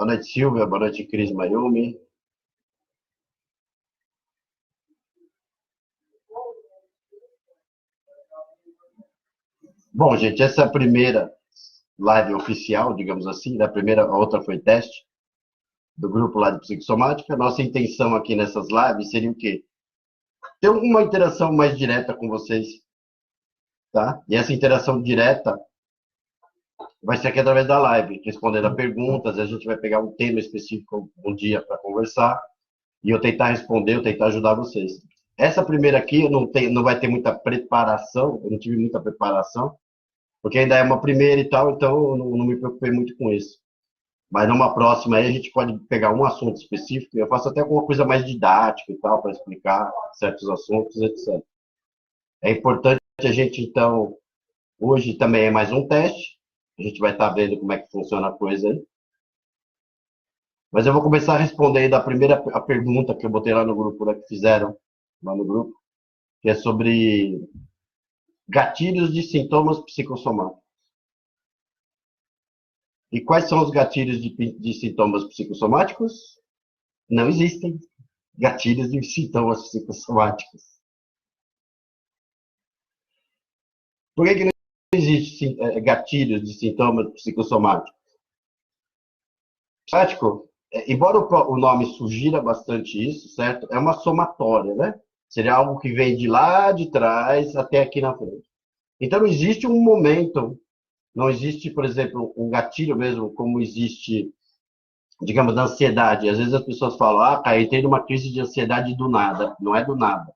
Boa noite, Silvia. Boa noite, Cris Mayumi. Bom, gente, essa é a primeira live oficial, digamos assim, né? A outra foi teste do grupo lá de psicossomática. Nossa intenção aqui nessas lives seria o quê? Ter uma interação mais direta com vocês, tá? E essa interação direta vai ser aqui através da live, respondendo a perguntas. A gente vai pegar um tema específico um dia para conversar e eu tentar responder, eu tentar ajudar vocês. Essa primeira aqui não vai ter muita preparação, eu não tive muita preparação, porque ainda é uma primeira e tal, então eu não me preocupei muito com isso. Mas numa próxima aí a gente pode pegar um assunto específico, eu faço até alguma coisa mais didática e tal, para explicar certos assuntos, etc. É importante a gente, então, hoje também é mais um teste, a gente vai estar vendo como é que funciona a coisa aí. Mas eu vou começar respondendo a pergunta que eu botei lá no grupo, né, que fizeram lá no grupo, que é sobre gatilhos de sintomas psicossomáticos. E quais são os gatilhos de sintomas psicossomáticos? Não existem gatilhos de sintomas psicossomáticos. Por que não existe gatilhos de sintomas psicossomáticos? Psicossomático, embora o nome sugira bastante isso, certo? É uma somatória, né? Seria algo que vem de lá de trás até aqui na frente. Então, não existe um momento, não existe, por exemplo, um gatilho mesmo, como existe, digamos, da ansiedade. Às vezes as pessoas falam, cara, entrei numa crise de ansiedade do nada. Não é do nada.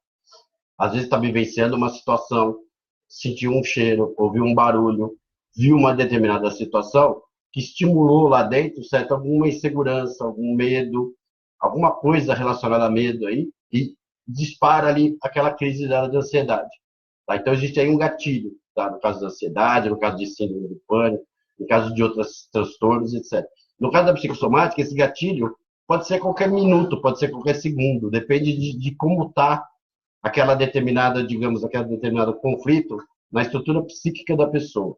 Às vezes está vivenciando uma situação, sentiu um cheiro, ouviu um barulho, viu uma determinada situação que estimulou lá dentro, certo, alguma insegurança, algum medo, alguma coisa relacionada a medo aí, e dispara ali aquela crise dela de ansiedade. Tá? Então, existe aí um gatilho, tá? No caso da ansiedade, no caso de síndrome do pânico, no caso de outros transtornos, etc. No caso da psicossomática, esse gatilho pode ser qualquer minuto, pode ser qualquer segundo, depende de como está aquela determinada, digamos, aquele determinado conflito na estrutura psíquica da pessoa.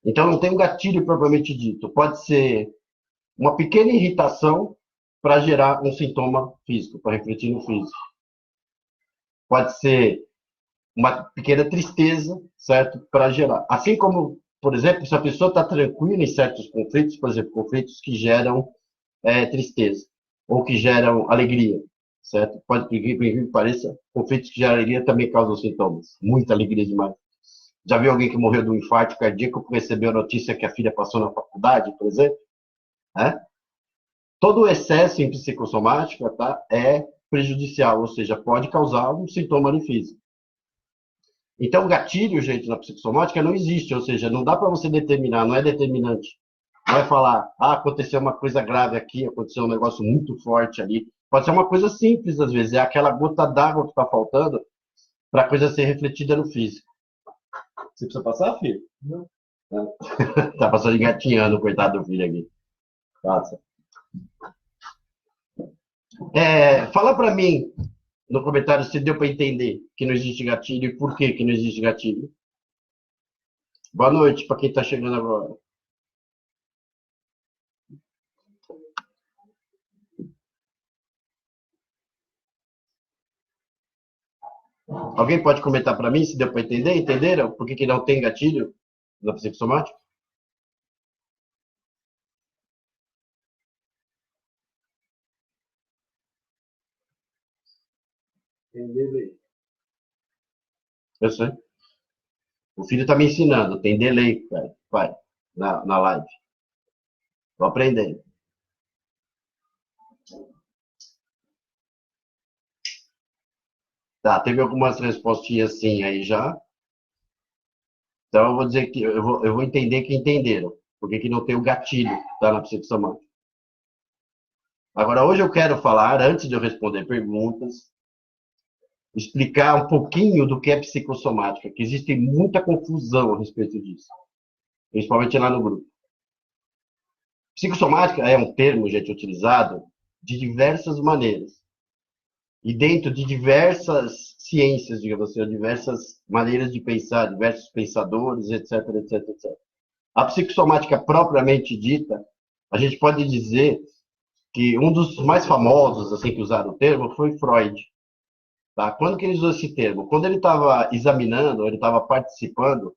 Então, não tem um gatilho propriamente dito. Pode ser uma pequena irritação para gerar um sintoma físico, para refletir no físico. Pode ser uma pequena tristeza, certo? Para gerar. Assim como, por exemplo, se a pessoa está tranquila em certos conflitos, por exemplo, conflitos que geram tristeza ou que geram alegria, certo? Pode, por incrível que pareça, conflitos que geram alegria também causam sintomas. Muita alegria demais. Já viu alguém que morreu de um infarto cardíaco por receber a notícia que a filha passou na faculdade, por exemplo? Todo o excesso em psicossomática, tá, é prejudicial, ou seja, pode causar um sintoma no físico. Então, o gatilho, gente, na psicossomática não existe, ou seja, não dá para você determinar, não é determinante. Não é falar, aconteceu uma coisa grave aqui, aconteceu um negócio muito forte ali. Pode ser uma coisa simples, às vezes, é aquela gota d'água que está faltando para a coisa ser refletida no físico. Você precisa passar, filho? Não. Tá passando engatinhando, coitado do filho aqui. Passa. Fala para mim no comentário se deu para entender que não existe gatilho e por que não existe gatilho. Boa noite para quem está chegando agora. Alguém pode comentar para mim se deu para entender? Entenderam? Por que não tem gatilho na psicossomática? Entendi. Eu sei. O filho está me ensinando. Tem delay, pai, na live. Estou aprendendo. Tá, teve algumas respostinhas sim aí já. Então eu vou dizer que eu vou entender que entenderam. Por que não tem o gatilho, tá, na psicossomática. Agora, hoje eu quero falar, antes de eu responder perguntas, explicar um pouquinho do que é psicossomática, que existe muita confusão a respeito disso, principalmente lá no grupo. Psicossomática é um termo, gente, utilizado de diversas maneiras. E dentro de diversas ciências, digamos assim, diversas maneiras de pensar, diversos pensadores, etc, etc, etc. A psicossomática propriamente dita, A gente pode dizer que um dos mais famosos assim que usaram o termo foi Freud. Tá? Quando que ele usou esse termo? Quando ele estava examinando, ele estava participando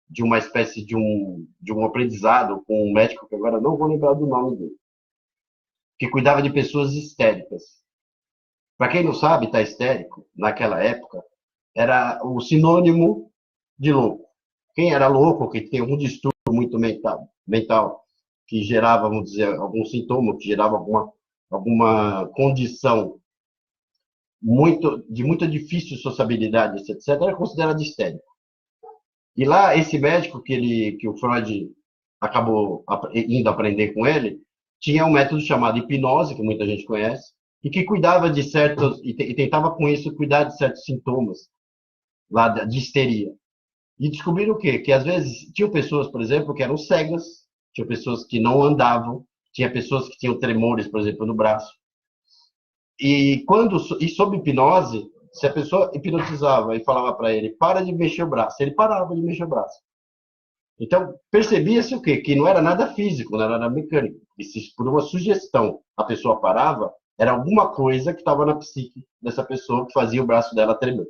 de uma espécie de um aprendizado com um médico, que agora não vou lembrar do nome dele, que cuidava de pessoas histéricas. Para quem não sabe, estar histérico, naquela época, era o sinônimo de louco. Quem era louco, que tem algum distúrbio muito mental que gerava, vamos dizer, algum sintoma, que gerava alguma condição de muita difícil sociabilidade, etc., era considerado histérico. E lá, esse médico que o Freud acabou indo aprender com ele, tinha um método chamado hipnose, que muita gente conhece, e que cuidava de certos, e tentava com isso cuidar de certos sintomas lá de histeria. E descobriram o quê? Que às vezes tinham pessoas, por exemplo, que eram cegas, tinha pessoas que não andavam, tinha pessoas que tinham tremores, por exemplo, no braço. E sob hipnose, se a pessoa hipnotizava e falava para ele, para de mexer o braço, ele parava de mexer o braço. Então, percebia-se o quê? Que não era nada físico, não era nada mecânico. E se por uma sugestão a pessoa parava, era alguma coisa que estava na psique dessa pessoa que fazia o braço dela tremer.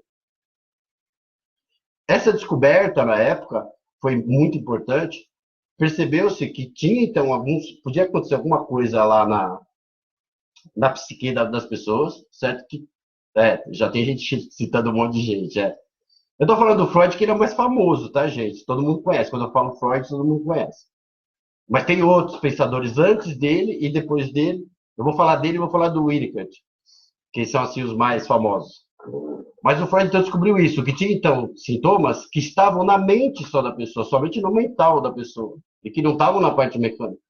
Essa descoberta, na época, foi muito importante. Percebeu-se que tinha, então, podia acontecer alguma coisa lá na psique das pessoas, certo? Que já tem gente citando um monte de gente. Eu estou falando do Freud, que ele é o mais famoso, tá, gente? Todo mundo conhece. Quando eu falo Freud, todo mundo conhece. Mas tem outros pensadores antes dele e depois dele. Eu vou falar dele e vou falar do Winnicott, que são assim os mais famosos. Mas o Freud então descobriu isso, que tinha então sintomas que estavam na mente só da pessoa, somente no mental da pessoa, e que não estavam na parte mecânica.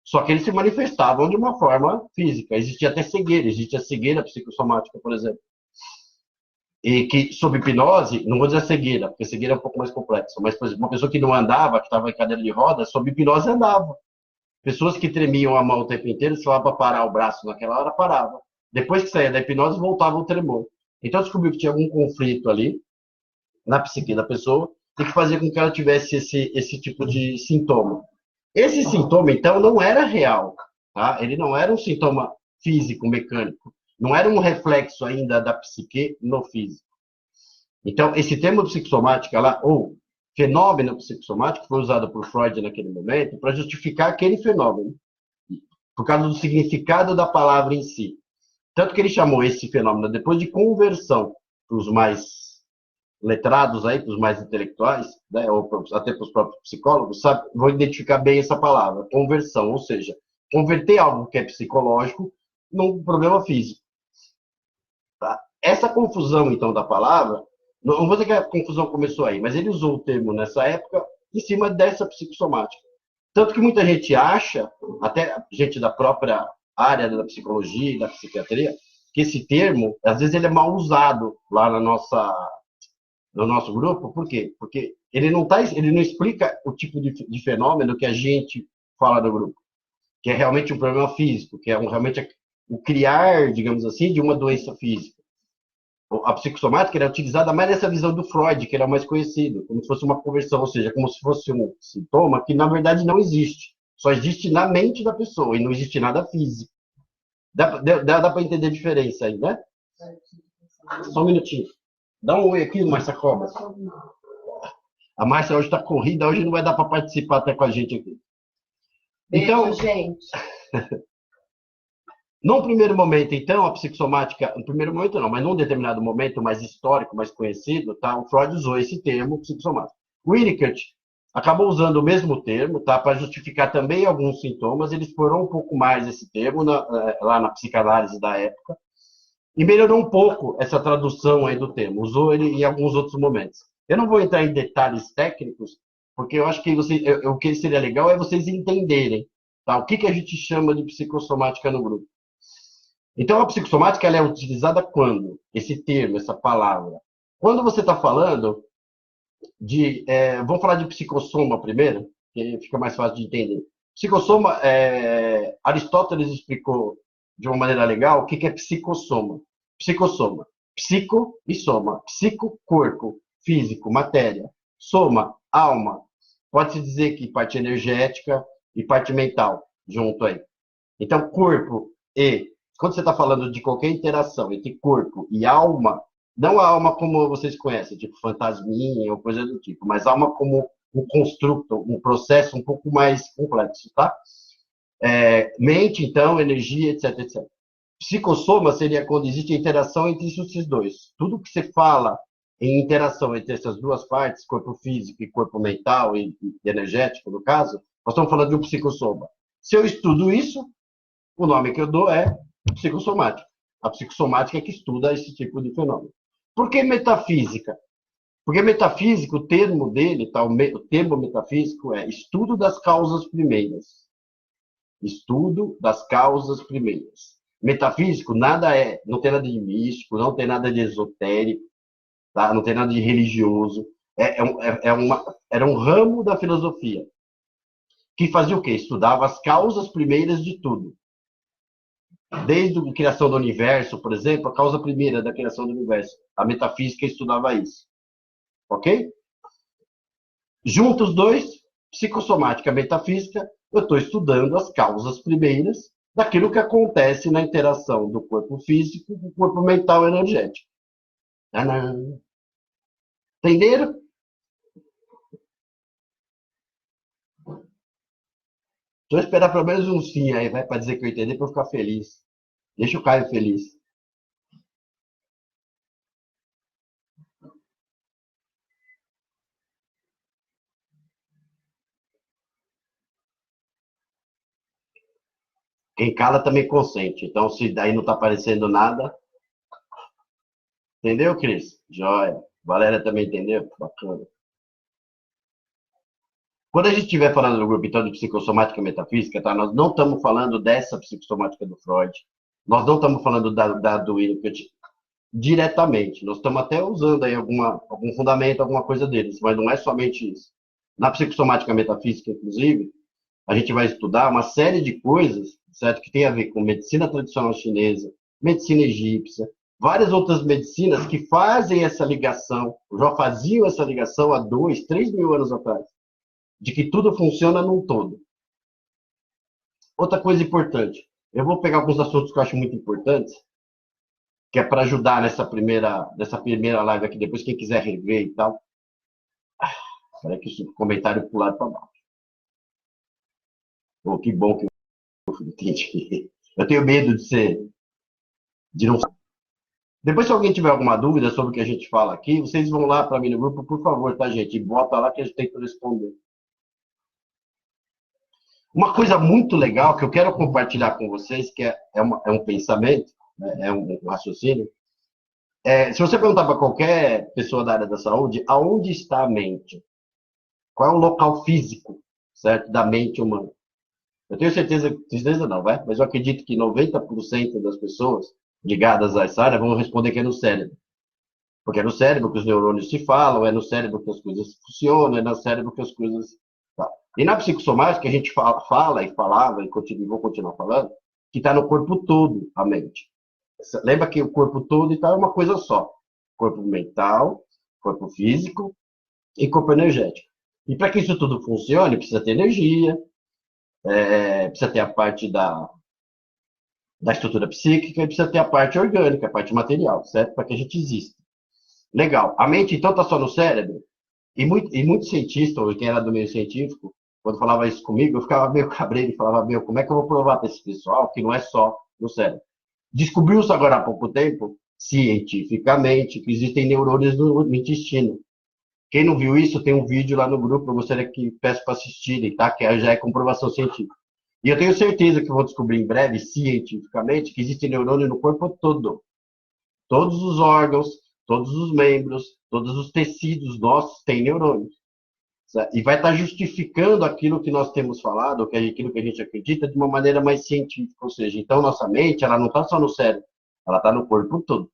Só que eles se manifestavam de uma forma física. Existia até cegueira, existia cegueira psicossomática, por exemplo. E que, sob hipnose, não vou dizer cegueira, porque cegueira é um pouco mais complexo, mas, por exemplo, uma pessoa que não andava, que estava em cadeira de rodas, sob hipnose andava. Pessoas que tremiam a mão o tempo inteiro, se falava para parar o braço naquela hora, parava. Depois que saía da hipnose, voltava o tremor. Então descobriu que tinha algum conflito ali, na psique da pessoa, e que fazia com que ela tivesse esse tipo de sintoma. Esse sintoma, então, não era real. Tá? Ele não era um sintoma físico, mecânico. Não era um reflexo ainda da psique no físico. Então, esse termo psicossomática lá, ou fenômeno psicossomático, foi usado por Freud naquele momento para justificar aquele fenômeno, por causa do significado da palavra em si. Tanto que ele chamou esse fenômeno, depois de conversão, para os mais letrados aí, para os mais intelectuais, né, ou até para os próprios psicólogos, vão identificar bem essa palavra, conversão, ou seja, converter algo que é psicológico num problema físico. Tá? Essa confusão, então, da palavra, não vou dizer que a confusão começou aí, mas ele usou o termo nessa época em cima dessa psicossomática. Tanto que muita gente acha, até gente da própria área da psicologia e da psiquiatria, que esse termo, às vezes, ele é mal usado lá no nosso grupo. Por quê? Porque ele não explica o tipo de fenômeno que a gente fala no grupo, que é realmente um problema físico, que é realmente o criar, digamos assim, de uma doença física. A psicossomática era utilizada mais nessa visão do Freud, que era o mais conhecido, como se fosse uma conversão, ou seja, como se fosse um sintoma que, na verdade, não existe. Só existe na mente da pessoa e não existe nada físico. Dá para entender a diferença aí, né? Só um minutinho. Dá um oi aqui, Márcia Cobra. A Márcia hoje está corrida, hoje não vai dar para participar até com a gente aqui. Então, beijo, gente. Num primeiro momento, então, a psicossomática, no primeiro momento não, mas num determinado momento mais histórico, mais conhecido, tá, o Freud usou esse termo psicossomático. O Winnicott acabou usando o mesmo termo, tá, para justificar também alguns sintomas. Ele explorou um pouco mais esse termo lá na psicanálise da época e melhorou um pouco essa tradução aí do termo. Usou ele em alguns outros momentos. Eu não vou entrar em detalhes técnicos, porque eu acho que o que seria legal é vocês entenderem, tá, o que a gente chama de psicossomática no grupo. Então, a psicossomática ela é utilizada quando? Esse termo, essa palavra. Quando você está falando vamos falar de psicossoma primeiro, que fica mais fácil de entender. Psicossoma, Aristóteles explicou de uma maneira legal o que é psicossoma. Psicossoma. Psico e soma. Psico, corpo, físico, matéria. Soma, alma. Pode-se dizer que parte energética e parte mental. junto aí. Então, corpo e... Quando você está falando de qualquer interação entre corpo e alma, não a alma como vocês conhecem, tipo fantasminha ou coisa do tipo, mas alma como um construto, um processo um pouco mais complexo, tá? Mente, então, energia, etc, etc. Psicossoma seria quando existe interação entre esses dois. Tudo que você fala em interação entre essas duas partes, corpo físico e corpo mental e energético, no caso, nós estamos falando de um psicossoma. Se eu estudo isso, o nome que eu dou é psicossomática. A psicossomática é que estuda esse tipo de fenômeno. Por que metafísica? Porque metafísico, o termo dele, tá, o termo metafísico é estudo das causas primeiras. Estudo das causas primeiras. Metafísico nada é, não tem nada de místico, não tem nada de esotérico, tá? Não tem nada de religioso. Era um ramo da filosofia que fazia o quê? Estudava as causas primeiras de tudo. Desde a criação do universo, por exemplo, a causa primeira da criação do universo. A metafísica estudava isso. Ok? Juntos os dois, psicossomática e metafísica, eu estou estudando as causas primeiras daquilo que acontece na interação do corpo físico com o corpo mental e energético. Tadã! Entenderam? Vou esperar pelo menos um sim aí, vai, para dizer que eu entendi, para eu ficar feliz. Deixa o Caio feliz. Quem cala também consente. Então, se daí não está aparecendo nada, entendeu, Cris? Joia. Valéria também entendeu? Bacana. Quando a gente estiver falando do grupo, então, de psicossomática e metafísica, tá? Nós não estamos falando dessa psicossomática do Freud. Nós não estamos falando do Winnicott diretamente. Nós estamos até usando aí algum fundamento, alguma coisa deles, mas não é somente isso. Na psicossomática metafísica, inclusive, a gente vai estudar uma série de coisas, certo? Que tem a ver com medicina tradicional chinesa, medicina egípcia, várias outras medicinas que fazem essa ligação, já faziam essa ligação há 2, 3 mil anos atrás, de que tudo funciona num todo. Outra coisa importante, eu vou pegar alguns assuntos que eu acho muito importantes, que é para ajudar nessa primeira live aqui, depois quem quiser rever e tal. Espera que o comentário pular para baixo. Oh, que bom que eu entendi. Eu tenho medo de não. Depois, se alguém tiver alguma dúvida sobre o que a gente fala aqui, vocês vão lá para mim no grupo, por favor, tá, gente? E bota lá que a gente tem que responder. Uma coisa muito legal que eu quero compartilhar com vocês, que é um pensamento, né, é um raciocínio. Se você perguntar para qualquer pessoa da área da saúde, aonde está a mente? Qual é o local físico, certo, da mente humana? Eu tenho certeza não, vai? Mas eu acredito que 90% das pessoas ligadas a essa área vão responder que é no cérebro. Porque é no cérebro que os neurônios se falam, é no cérebro que as coisas funcionam, é no cérebro que as coisas. Tá. E na psicossomática, a gente fala e falava, e vou continuar falando, que está no corpo todo a mente. Lembra que o corpo todo então, é uma coisa só: corpo mental, corpo físico e corpo energético. E para que isso tudo funcione, precisa ter energia, precisa ter a parte da estrutura psíquica e precisa ter a parte orgânica, a parte material, certo? Para que a gente exista. Legal. A mente, então, está só no cérebro? E muito cientista, ou quem era do meio científico, quando falava isso comigo, eu ficava meio cabreiro e falava, meu, como é que eu vou provar para esse pessoal que não é só no cérebro? Descobriu-se agora há pouco tempo, cientificamente, que existem neurônios no intestino. Quem não viu isso, tem um vídeo lá no grupo, eu gostaria que peço para assistirem, tá? Que já é comprovação científica. E eu tenho certeza que vou descobrir em breve, cientificamente, que existe neurônio no corpo todo. Todos os órgãos, todos os membros, todos os tecidos nossos têm neurônios. Certo? E vai estar justificando aquilo que nós temos falado, aquilo que a gente acredita, de uma maneira mais científica. Ou seja, então nossa mente, ela não está só no cérebro, ela está no corpo todo.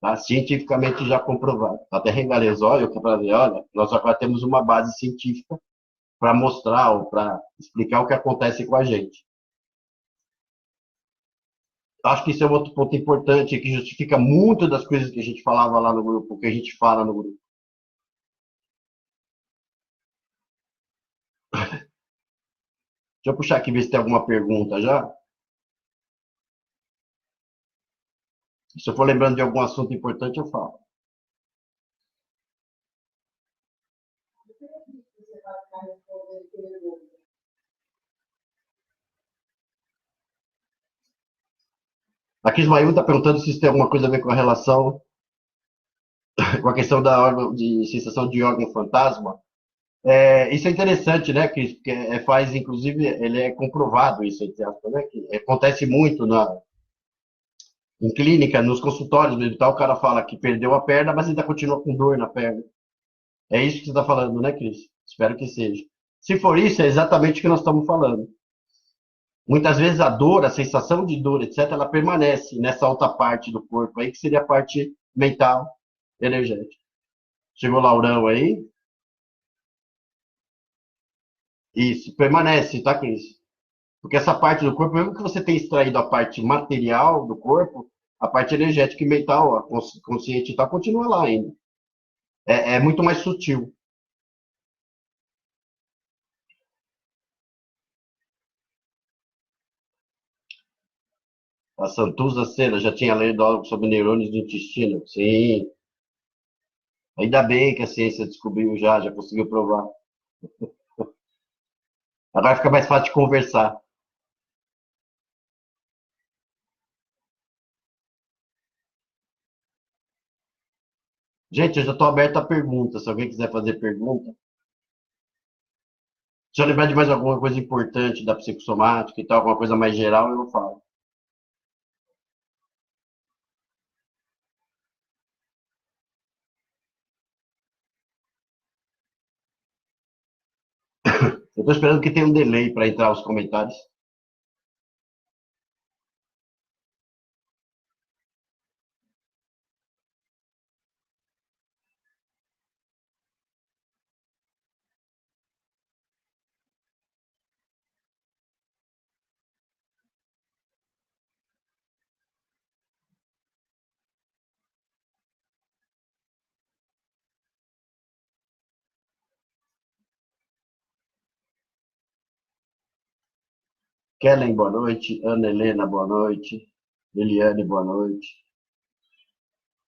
Tá? Cientificamente já comprovado. Até regalei os olhos para ver, olha, nós agora temos uma base científica para mostrar ou para explicar o que acontece com a gente. Acho que isso é um outro ponto importante que justifica muito das coisas que a gente falava lá no grupo, que a gente fala no grupo. Deixa eu puxar aqui ver se tem alguma pergunta já. Se eu for lembrando de algum assunto importante, eu falo. Aqui Ismael está perguntando se isso tem alguma coisa a ver com a relação, com a questão da órgão, de sensação de órgão fantasma. Isso é interessante, né, Cris? Porque faz, inclusive, ele é comprovado isso, entre aspas, né? Que acontece muito em clínica, nos consultórios mesmo, e tal, o cara fala que perdeu a perna, mas ainda continua com dor na perna. É isso que você está falando, né, Cris? Espero que seja. Se for isso, é exatamente o que nós estamos falando. Muitas vezes a dor, a sensação de dor, etc., ela permanece nessa outra parte do corpo aí, que seria a parte mental, energética. Chegou o Laurão aí? Isso, permanece, tá, Cris? Porque essa parte do corpo, mesmo que você tenha extraído a parte material do corpo, a parte energética e mental, a consciente e tal, continua lá ainda. É muito mais sutil. A Santuza Sena já tinha lido algo sobre neurônios do intestino? Sim. Ainda bem que a ciência descobriu já conseguiu provar. Agora fica mais fácil de conversar. Gente, eu já estou aberto a perguntas. Se alguém quiser fazer pergunta. Se eu lembrar de mais alguma coisa importante da psicossomática e tal, alguma coisa mais geral, eu não falo. Eu estou esperando que tenha um delay para entrar os comentários. Kellen, boa noite. Ana Helena, boa noite. Eliane, boa noite.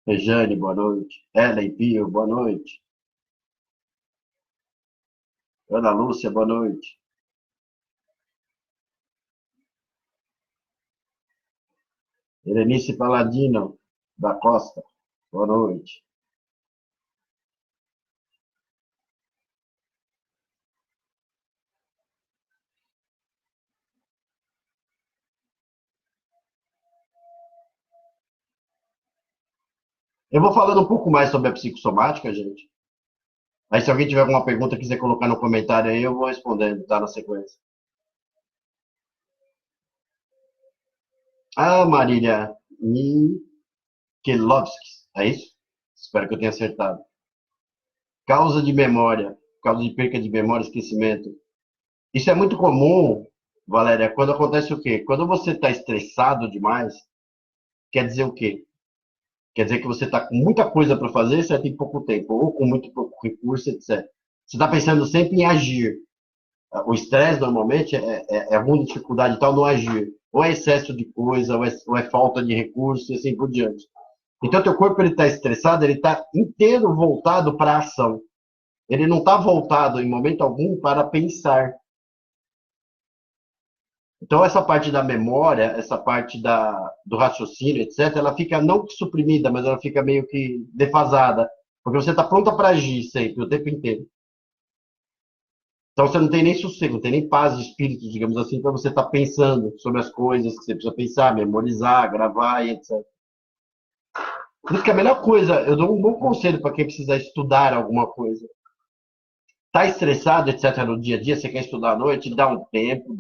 Rejane, boa noite. Ellen Pio, boa noite. Ana Lúcia, boa noite. Helenice Paladino da Costa, boa noite. Eu vou falando um pouco mais sobre a psicossomática, gente. Aí, se alguém tiver alguma pergunta e quiser colocar no comentário aí, eu vou respondendo, tá? Na sequência. Ah, Marília Mikelovski, é isso? Espero que eu tenha acertado. Causa de memória, causa de perca de memória, esquecimento. Isso é muito comum, Valéria, quando acontece o quê? Quando você está estressado demais, quer dizer o quê? Quer dizer que você está com muita coisa para fazer, você tem pouco tempo, ou com muito pouco recurso, etc. Você está pensando sempre em agir. O estresse, normalmente, é ruim, dificuldade e tal no agir. Ou é excesso de coisa, ou é falta de recurso, e assim por diante. Então, teu corpo está estressado, ele está inteiro voltado para a ação. Ele não está voltado, em momento algum, para pensar. Então, essa parte da memória, essa parte do raciocínio, etc., ela fica não suprimida, mas ela fica meio que defasada. Porque você está pronta para agir sempre, o tempo inteiro. Então, você não tem nem sossego, não tem nem paz de espírito, digamos assim, para você estar pensando sobre as coisas que você precisa pensar, memorizar, gravar e etc. Por isso que a melhor coisa, eu dou um bom conselho para quem precisa estudar alguma coisa. Tá estressado, etc., no dia a dia, você quer estudar à noite, dá um tempo,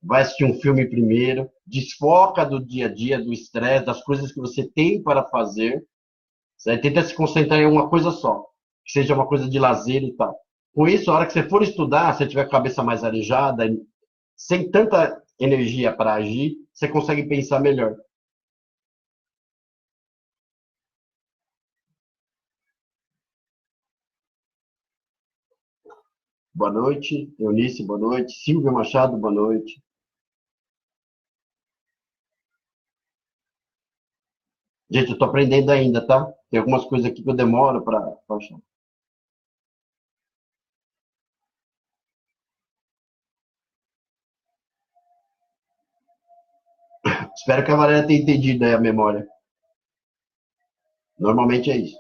vai assistir um filme primeiro, desfoca do dia a dia, do estresse, das coisas que você tem para fazer, certo? Tenta se concentrar em uma coisa só, que seja uma coisa de lazer e tal. Com isso, a hora que você for estudar, se tiver a cabeça mais arejada, sem tanta energia para agir, você consegue pensar melhor. boa noite. Eunice, boa noite. Silvia Machado, boa noite. Gente, eu tô aprendendo ainda, tá? Tem algumas coisas aqui que eu demoro para achar. Espero que a Valéria tenha entendido aí a memória. Normalmente é isso.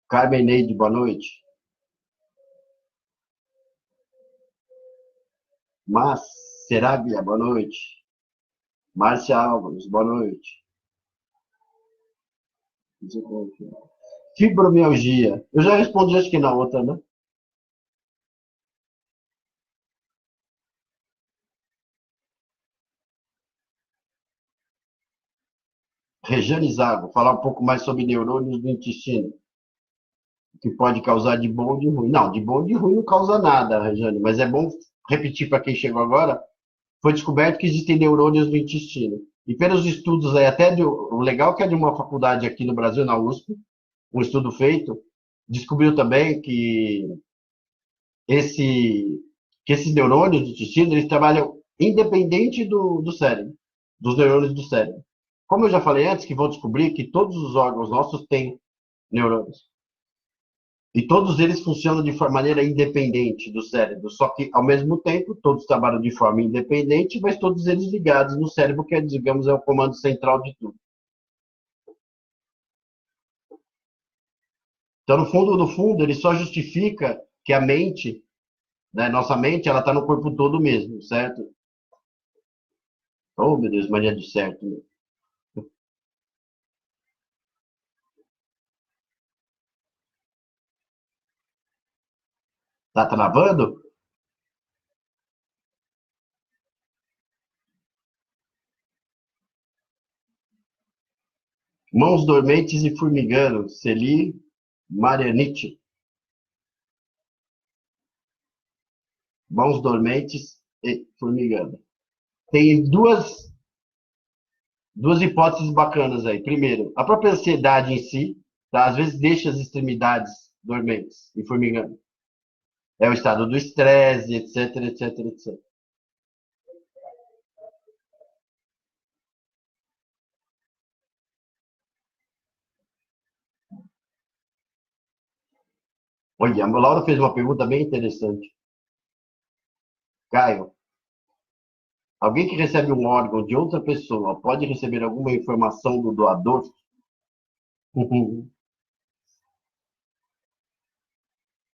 Carmen Neide, boa noite. Mas, Seraglia, boa noite. Márcia Álvares, boa noite. Fibromialgia. Eu já respondi, acho que na outra, né? Rejane Zago, falar um pouco mais sobre neurônios do intestino, que pode causar de bom ou de ruim. Não, de bom ou de ruim não causa nada, Rejane, mas é bom repetir para quem chegou agora. Foi descoberto que existem neurônios no intestino. E pelos estudos aí, o legal é que é de uma faculdade aqui no Brasil, na USP, um estudo feito, descobriu também esse, que esses neurônios do intestino, eles trabalham independente do cérebro, dos neurônios do cérebro. Como eu já falei antes, que vão descobrir que todos os órgãos nossos têm neurônios. E todos eles funcionam de maneira independente do cérebro, só que, ao mesmo tempo, todos trabalham de forma independente, mas todos eles ligados no cérebro, que, digamos, é o comando central de tudo. Então, no fundo, ele só justifica que a mente, né, nossa mente, ela está no corpo todo mesmo, certo? Oh, meu Deus, Maria do certo. Tá travando? Mãos dormentes e formigando, Celi Marianite. Mãos dormentes e formigando. Tem duas hipóteses bacanas aí. Primeiro, a própria ansiedade em si, tá? Às vezes deixa as extremidades dormentes e formigando. É o estado do estresse, etc, etc, etc. Olha, a Laura fez uma pergunta bem interessante. Caio, alguém que recebe um órgão de outra pessoa pode receber alguma informação do doador?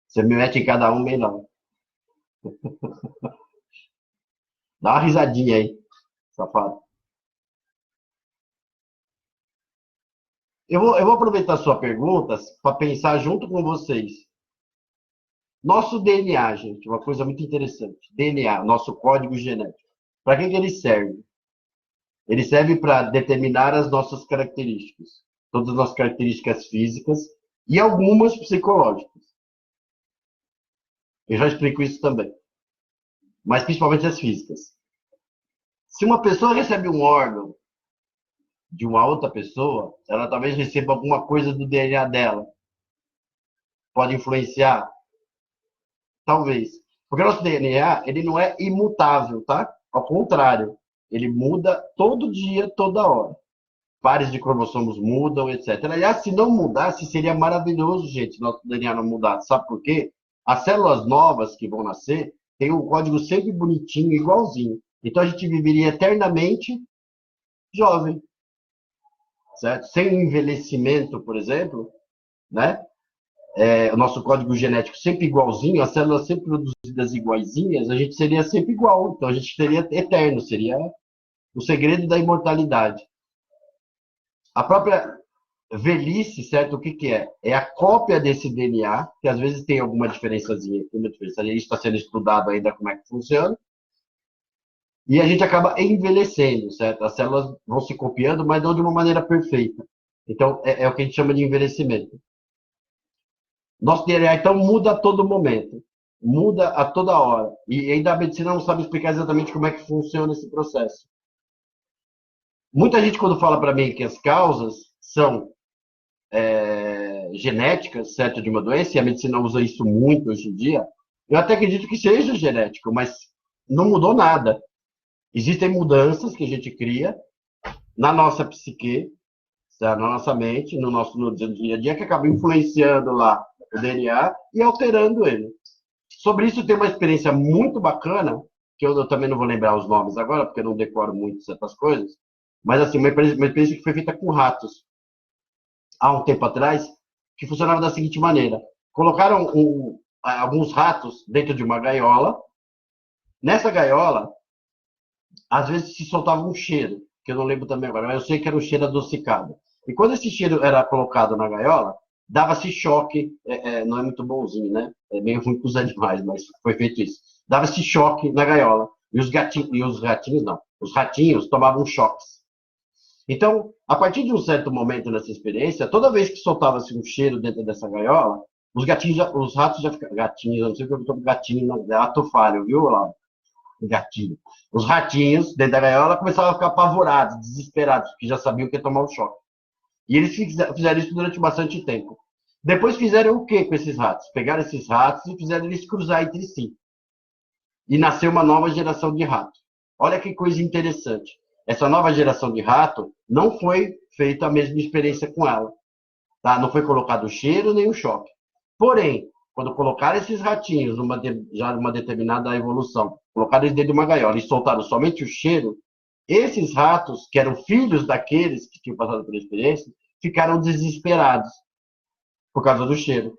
Você me mete em cada um bem não. Dá uma risadinha aí, safado. Eu vou aproveitar sua pergunta para pensar junto com vocês. Nosso DNA, gente, uma coisa muito interessante. DNA, nosso código genético. Para que ele serve? Ele serve para determinar as nossas características. Todas as nossas características físicas e algumas psicológicas. Eu já explico isso também. Mas principalmente as físicas. Se uma pessoa recebe um órgão de uma outra pessoa, ela talvez receba alguma coisa do DNA dela. Pode influenciar? Talvez. Porque o nosso DNA, ele não é imutável, tá? Ao contrário, ele muda todo dia, toda hora. Pares de cromossomos mudam, etc. Aliás, se não mudasse, seria maravilhoso, gente, nosso DNA não mudasse. Sabe por quê? As células novas que vão nascer têm um código sempre bonitinho, igualzinho. Então a gente viveria eternamente jovem, certo? Sem envelhecimento, por exemplo, né? O nosso código genético sempre igualzinho, as células sempre produzidas iguaizinhas, a gente seria sempre igual. Então a gente seria eterno, seria o segredo da imortalidade. A própria velhice, certo? O que que é? É a cópia desse DNA, que às vezes tem alguma diferençazinha, tem uma diferença. Isso está sendo estudado ainda como é que funciona. E a gente acaba envelhecendo, certo? As células vão se copiando, mas não de uma maneira perfeita. Então, é o que a gente chama de envelhecimento. Nosso DNA, então, muda a todo momento. Muda a toda hora. E ainda a medicina não sabe explicar exatamente como é que funciona esse processo. Muita gente, quando fala para mim que as causas são genéticas, certo, de uma doença, e a medicina usa isso muito hoje em dia, Eu até acredito que seja genético, mas não mudou nada. Existem mudanças que a gente cria na nossa psique, na nossa mente, no dia a dia, que acaba influenciando lá o DNA e alterando ele. Sobre isso tem uma experiência muito bacana, que eu também não vou lembrar os nomes agora, porque eu não decoro muito certas coisas, mas assim, uma experiência que foi feita com ratos, há um tempo atrás, que funcionava da seguinte maneira. Colocaram alguns ratos dentro de uma gaiola. Nessa gaiola, às vezes se soltava um cheiro, que eu não lembro também agora, mas eu sei que era um cheiro adocicado. E quando esse cheiro era colocado na gaiola, dava-se choque, não é muito bonzinho, né? É meio ruim para os animais, mas foi feito isso. Dava-se choque na gaiola. Os ratinhos tomavam choques. Então, a partir de um certo momento nessa experiência, toda vez que soltava-se um cheiro dentro dessa gaiola, os ratos já ficavam, gatinhos, eu não sei o que eu estou com gatinho, não, é ato falho, viu, lá? Gatinho. Os ratinhos dentro da gaiola começavam a ficar apavorados, desesperados, porque já sabiam que ia tomar um choque. E eles fizeram isso durante bastante tempo. Depois fizeram o que com esses ratos? Pegaram esses ratos e fizeram eles cruzar entre si. E nasceu uma nova geração de rato. Olha que coisa interessante. Essa nova geração de rato não foi feita a mesma experiência com ela. Tá? Não foi colocado o cheiro nem o choque. Porém, quando colocaram esses ratinhos já numa determinada evolução, colocaram eles dentro de uma gaiola e soltaram somente o cheiro, esses ratos, que eram filhos daqueles que tinham passado pela experiência, ficaram desesperados por causa do cheiro.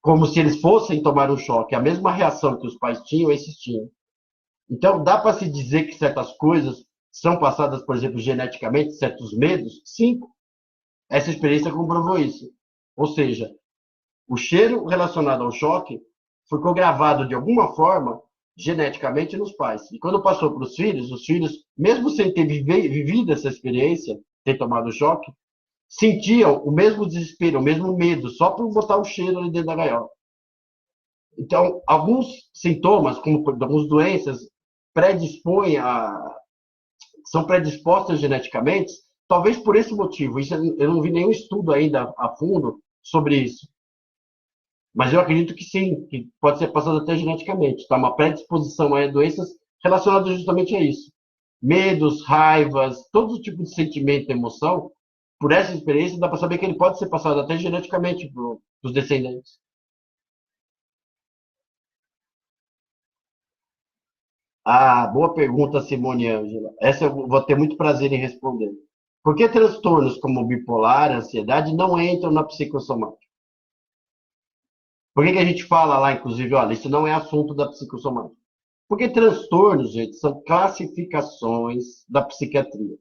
Como se eles fossem tomar um choque. A mesma reação que os pais tinham, esses tinham. Então, dá para se dizer que certas coisas são passadas, por exemplo, geneticamente, certos medos? Sim, essa experiência comprovou isso. Ou seja, o cheiro relacionado ao choque ficou gravado de alguma forma geneticamente nos pais. E quando passou para os filhos, mesmo sem ter vivido essa experiência, ter tomado o choque, sentiam o mesmo desespero, o mesmo medo, só por botar o cheiro ali dentro da gaiola. Então, alguns sintomas, como algumas doenças, predispõem a, são predispostas geneticamente, talvez por esse motivo. Isso, eu não vi nenhum estudo ainda a fundo sobre isso. Mas eu acredito que sim, que pode ser passado até geneticamente. Tá? Uma predisposição a doenças relacionadas justamente a isso. Medos, raivas, todo tipo de sentimento e emoção, por essa experiência, dá para saber que ele pode ser passado até geneticamente para os descendentes. Ah, boa pergunta, Simone Ângela. Essa eu vou ter muito prazer em responder. Por que transtornos como bipolar, ansiedade, não entram na psicossomática? Por que a gente fala lá, inclusive, olha, isso não é assunto da psicossomática? Porque transtornos, gente, são classificações da psiquiatria.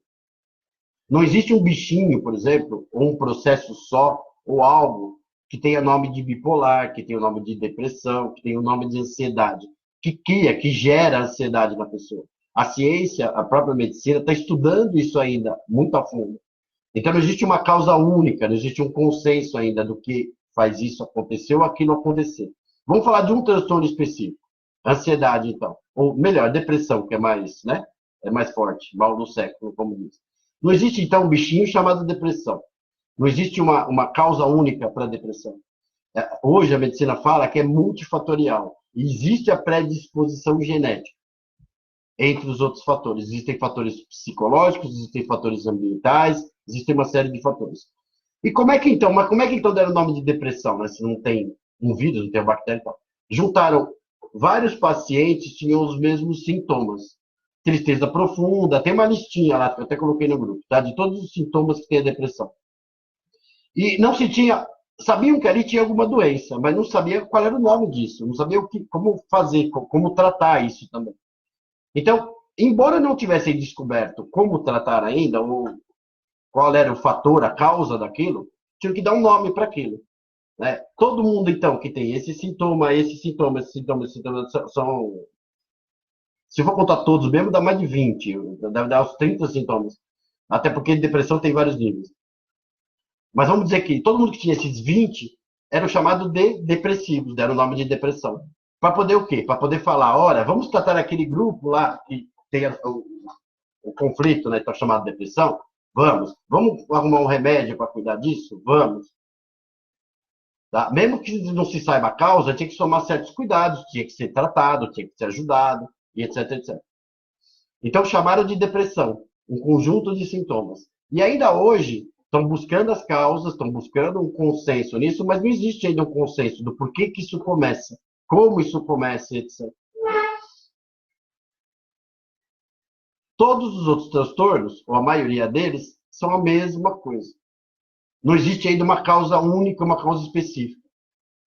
Não existe um bichinho, por exemplo, ou um processo só, ou algo que tenha nome de bipolar, que tenha o nome de depressão, que tenha o nome de ansiedade, que cria, que gera ansiedade na pessoa. A ciência, a própria medicina, está estudando isso ainda muito a fundo. Então, não existe uma causa única, não existe um consenso ainda do que faz isso acontecer ou aquilo acontecer. Vamos falar de um transtorno específico. Ansiedade, então. Ou melhor, depressão, que é mais, né? É mais forte, mal do século, como diz. Não existe, então, um bichinho chamado depressão. Não existe uma causa única para a depressão. Hoje, a medicina fala que é multifatorial. E existe a predisposição genética, entre os outros fatores. Existem fatores psicológicos, existem fatores ambientais, existem uma série de fatores. E como é que então deram o nome de depressão, né? Se não tem um vírus, não tem uma bactéria e tal. Juntaram vários pacientes, tinham os mesmos sintomas. Tristeza profunda, tem uma listinha lá, que eu até coloquei no grupo, tá? De todos os sintomas que tem a depressão. E não se tinha, sabiam que ali tinha alguma doença, mas não sabia qual era o nome disso, não sabia como fazer, como tratar isso também. Então, embora não tivessem descoberto como tratar ainda, ou qual era o fator, a causa daquilo, tinham que dar um nome para aquilo. Né? Todo mundo, então, que tem esse sintoma, são. Se for contar todos mesmo, dá mais de 20, deve dar uns 30 sintomas. Até porque depressão tem vários níveis. Mas vamos dizer que todo mundo que tinha esses 20 eram chamados de depressivos, deram o nome de depressão. Para poder o quê? Para poder falar, olha, vamos tratar aquele grupo lá que tem o conflito, né, está chamado de depressão? Vamos. Vamos arrumar um remédio para cuidar disso? Vamos. Tá? Mesmo que não se saiba a causa, tinha que tomar certos cuidados, tinha que ser tratado, tinha que ser ajudado, e etc, etc. Então chamaram de depressão, um conjunto de sintomas. E ainda hoje estão buscando as causas, estão buscando um consenso nisso, mas não existe ainda um consenso do porquê que isso começa, como isso começa, etc. Todos os outros transtornos, ou a maioria deles, são a mesma coisa. Não existe ainda uma causa única, uma causa específica.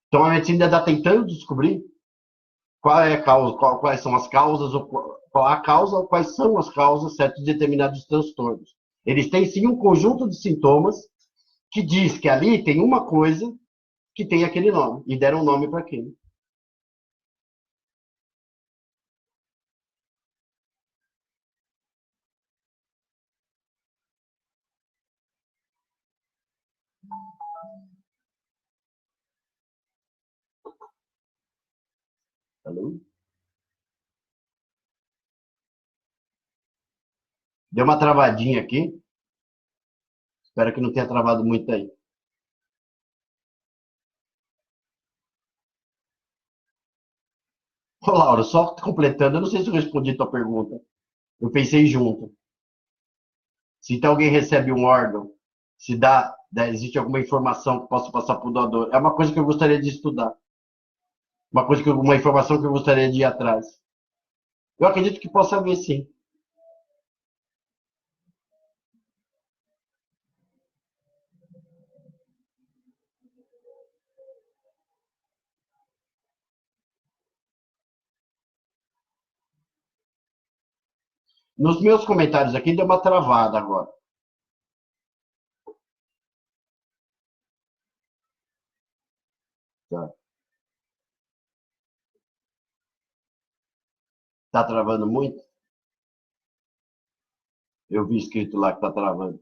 Então a medicina ainda está tentando descobrir qual é a causa, quais são as causas, ou qual a causa, ou quais são as causas de certos determinados transtornos. Eles têm sim um conjunto de sintomas que diz que ali tem uma coisa que tem aquele nome, e deram um nome para aquilo. Alô? Deu uma travadinha aqui, espero que não tenha travado muito aí. Ô, Laura, só completando, eu não sei se eu respondi a tua pergunta. Eu pensei junto. Se então alguém recebe um órgão, se existe alguma informação que possa passar para o doador, é uma coisa que eu gostaria de estudar. Uma informação que eu gostaria de ir atrás. Eu acredito que possa haver, sim. Nos meus comentários aqui deu uma travada agora. Tá, tá travando muito? Eu vi escrito lá que tá travando.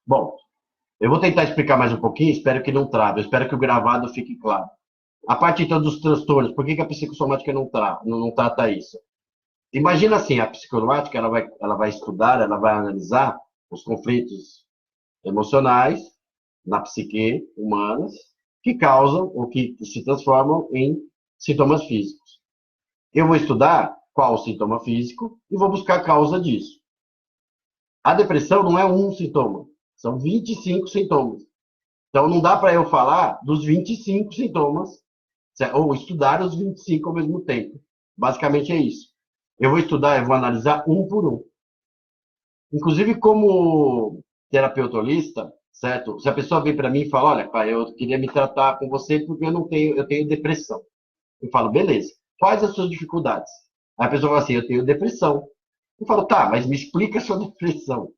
Bom, eu vou tentar explicar mais um pouquinho, espero que não trave, eu espero que o gravado fique claro. A parte então dos transtornos, por que que a psicossomática não trata isso? Imagina assim, a psicossomática ela vai estudar, ela vai analisar os conflitos emocionais na psique humanas que causam ou que se transformam em sintomas físicos. Eu vou estudar qual o sintoma físico e vou buscar a causa disso. A depressão não é um sintoma, são 25 sintomas. Então não dá para eu falar dos 25 sintomas ou estudar os 25 ao mesmo tempo. Basicamente é isso. Eu vou estudar, eu vou analisar um por um. Inclusive, como terapeuta holista, certo? Se a pessoa vem para mim e fala, olha, pai, eu queria me tratar com você porque eu tenho depressão. Eu falo, beleza, quais as suas dificuldades? Aí a pessoa fala assim, eu tenho depressão. Eu falo, tá, mas me explica a sua depressão.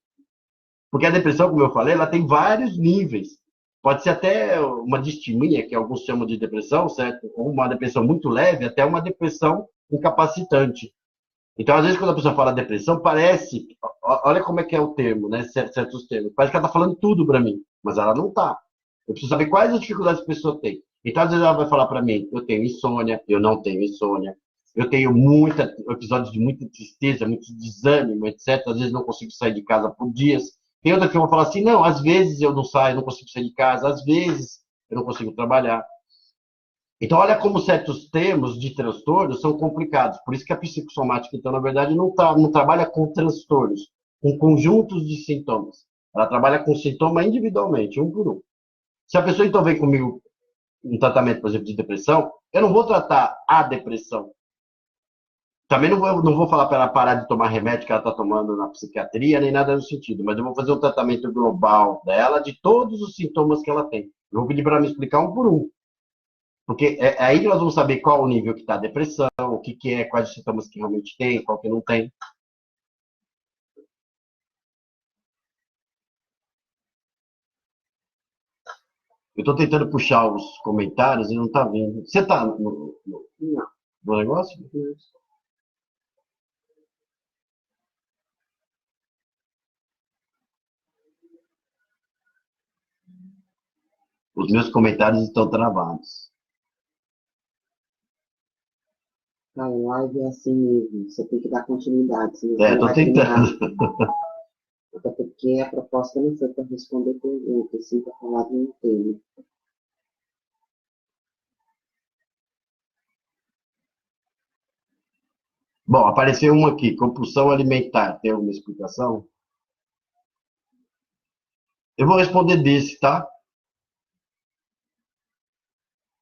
Porque a depressão, como eu falei, ela tem vários níveis. Pode ser até uma distimia, que alguns chamam de depressão, certo? Ou uma depressão muito leve, até uma depressão incapacitante. Então, às vezes, quando a pessoa fala depressão, parece. Olha como é que é o termo, né? Certos termos. Parece que ela está falando tudo para mim, mas ela não está. Eu preciso saber quais as dificuldades que a pessoa tem. Então, às vezes, ela vai falar para mim: eu tenho insônia, eu não tenho insônia, eu tenho episódios de muita tristeza, muito desânimo, etc. Às vezes, não consigo sair de casa por dias. Tem outra que eu vou falar assim: não, às vezes eu não saio, não consigo sair de casa, às vezes eu não consigo trabalhar. Então, olha como certos termos de transtornos são complicados. Por isso que a psicossomática, então, na verdade, não trabalha com transtornos, com conjuntos de sintomas. Ela trabalha com sintoma individualmente, um por um. Se a pessoa, então, vem comigo um tratamento, por exemplo, de depressão, eu não vou tratar a depressão. Também não vou falar para ela parar de tomar remédio que ela está tomando na psiquiatria, nem nada no sentido, mas eu vou fazer um tratamento global dela de todos os sintomas que ela tem. Eu vou pedir para ela me explicar um por um. Porque é aí que nós vamos saber qual o nível que está a depressão, o que, que é, quais os sintomas que realmente tem, qual que não tem. Eu estou tentando puxar os comentários e não está vindo. Você está no negócio? Os meus comentários estão travados. A live é assim mesmo, você tem que dar continuidade, senão você não Estou vai terminar. tentando. Até porque a proposta não foi para responder perguntas, sim para falar de um tema. Bom, apareceu uma aqui, compulsão alimentar. Tem alguma explicação? Eu vou responder desse, tá?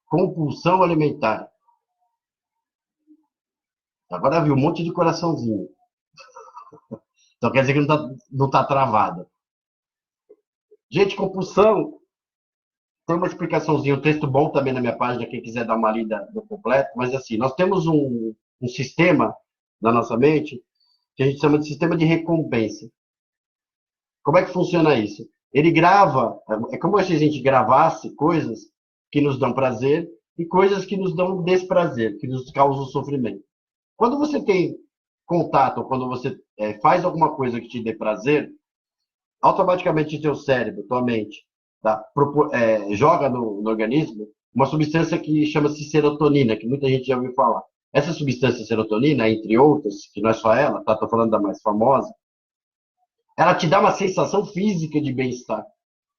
Compulsão alimentar. Agora viu um monte de coraçãozinho. Então quer dizer que não tá travada. Gente, compulsão tem uma explicaçãozinha, um texto bom também na minha página, quem quiser dar uma lida no completo, mas assim, nós temos um sistema na nossa mente que a gente chama de sistema de recompensa. Como é que funciona isso? Ele grava, é como se a gente gravasse coisas que nos dão prazer e coisas que nos dão desprazer, que nos causam sofrimento. Quando você tem contato, ou quando você faz alguma coisa que te dê prazer, automaticamente o teu cérebro, tua mente, tá? Joga no organismo uma substância que chama-se serotonina, que muita gente já ouviu falar. Essa substância serotonina, entre outras, que não é só ela, tá? Tô falando da mais famosa, ela te dá uma sensação física de bem-estar,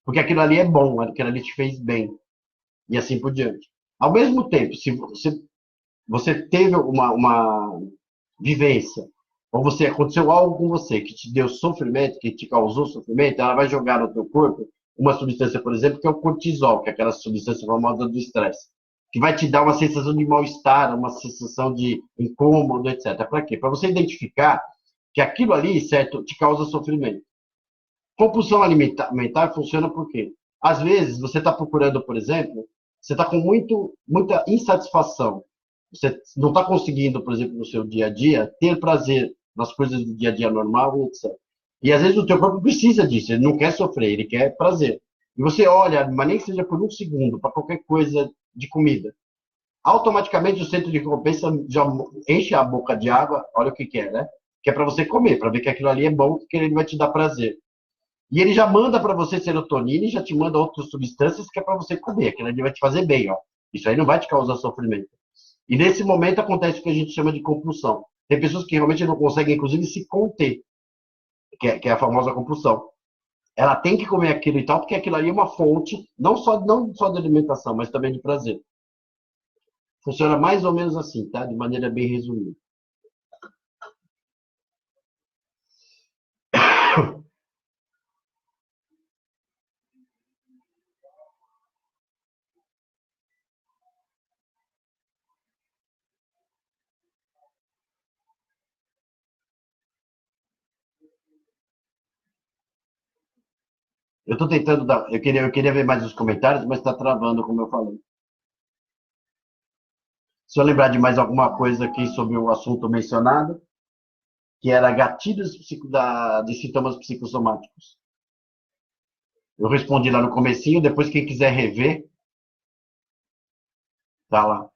porque aquilo ali é bom, aquilo ali te fez bem, e assim por diante. Ao mesmo tempo, se você teve uma vivência, ou você aconteceu algo com você que te deu sofrimento, que te causou sofrimento, ela vai jogar no teu corpo uma substância, por exemplo, que é o cortisol, que é aquela substância famosa do estresse, que vai te dar uma sensação de mal-estar, uma sensação de incômodo, etc. Para quê? Para você identificar que aquilo ali, certo, te causa sofrimento. Compulsão alimentar funciona por quê? Às vezes, você está procurando, por exemplo, você está com muita insatisfação. Você não está conseguindo, por exemplo, no seu dia a dia, ter prazer nas coisas do dia a dia normal e etc. E às vezes o teu corpo precisa disso, ele não quer sofrer, ele quer prazer. E você olha, mas nem que seja por um segundo, para qualquer coisa de comida. Automaticamente o centro de recompensa já enche a boca de água, olha o que que é, né? Que é para você comer, para ver que aquilo ali é bom, que ele vai te dar prazer. E ele já manda para você serotonina e já te manda outras substâncias que é para você comer. Aquilo ali vai te fazer bem, ó. Isso aí não vai te causar sofrimento. E nesse momento acontece o que a gente chama de compulsão. Tem pessoas que realmente não conseguem, inclusive, se conter, que é a famosa compulsão. Ela tem que comer aquilo e tal, porque aquilo ali é uma fonte, não só de alimentação, mas também de prazer. Funciona mais ou menos assim, tá? De maneira bem resumida. Eu estou tentando dar. Eu queria ver mais os comentários, mas está travando, como eu falei. Se eu lembrar de mais alguma coisa aqui sobre o assunto mencionado, que era gatilhos de sintomas psicossomáticos. Eu respondi lá no comecinho, depois quem quiser rever, tá lá.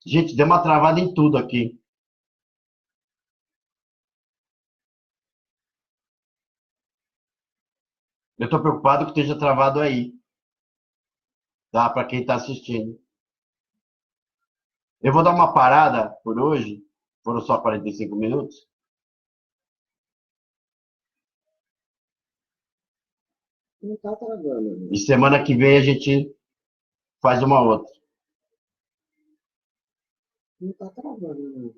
Gente, deu uma travada em tudo aqui. Eu estou preocupado que esteja travado aí, tá? Para quem está assistindo. Eu vou dar uma parada por hoje, foram só 45 minutos, Não tá travando, e né? semana que vem a gente faz uma outra. Não tá travando, né?